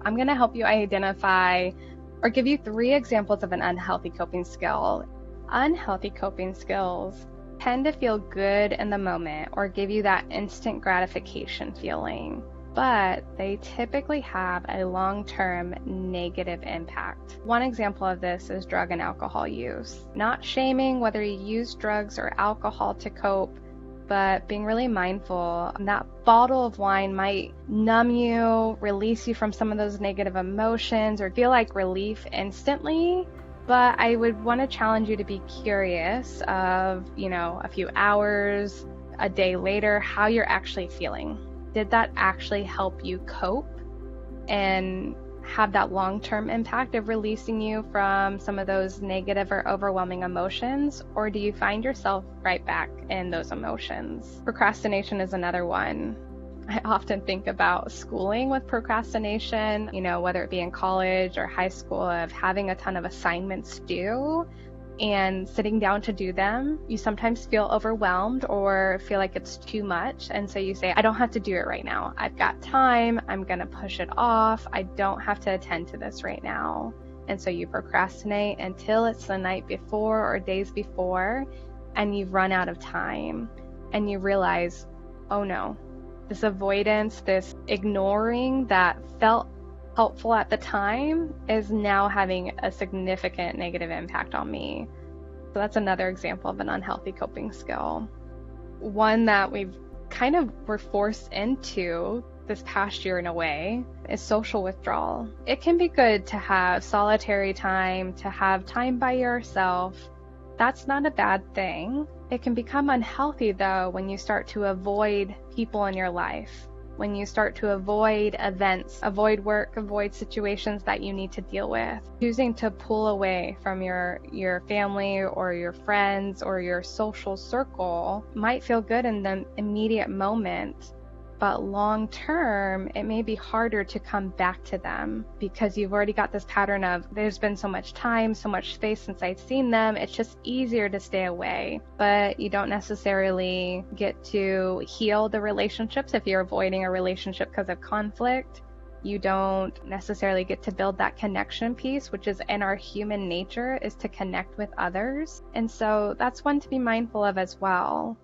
I'm going to help you identify or give you 3 examples of an unhealthy coping skill. Unhealthy coping skills tend to feel good in the moment or give you that instant gratification feeling, but they typically have a long-term negative impact. One example of this is drug and alcohol use. Not shaming whether you use drugs or alcohol to cope, but being really mindful. That bottle of wine might numb you, release you from some of those negative emotions, or feel like relief instantly. But I would want to challenge you to be curious of, a few hours, a day later, how you're actually feeling. Did that actually help you cope and have that long-term impact of releasing you from some of those negative or overwhelming emotions? Or do you find yourself right back in those emotions? Procrastination is another one. I often think about schooling with procrastination, whether it be in college or high school, of having a ton of assignments due and sitting down to do them. You sometimes feel overwhelmed or feel like it's too much. And so you say, I don't have to do it right now. I've got time. I'm going to push it off. I don't have to attend to this right now. And so you procrastinate until it's the night before or days before, and you've run out of time. And you realize, oh no, this avoidance, this ignoring that felt helpful at the time is now having a significant negative impact on me. So that's another example of an unhealthy coping skill. One that we're forced into this past year in a way is social withdrawal. It can be good to have solitary time, to have time by yourself. That's not a bad thing. It can become unhealthy though when you start to avoid people in your life. When you start to avoid events, avoid work, avoid situations that you need to deal with. Choosing to pull away from your family or your friends or your social circle might feel good in the immediate moment, but long term, it may be harder to come back to them because you've already got this pattern of there's been so much time, so much space since I've seen them. It's just easier to stay away, but you don't necessarily get to heal the relationships if you're avoiding a relationship because of conflict. You don't necessarily get to build that connection piece, which is in our human nature, is to connect with others. And so that's one to be mindful of as well.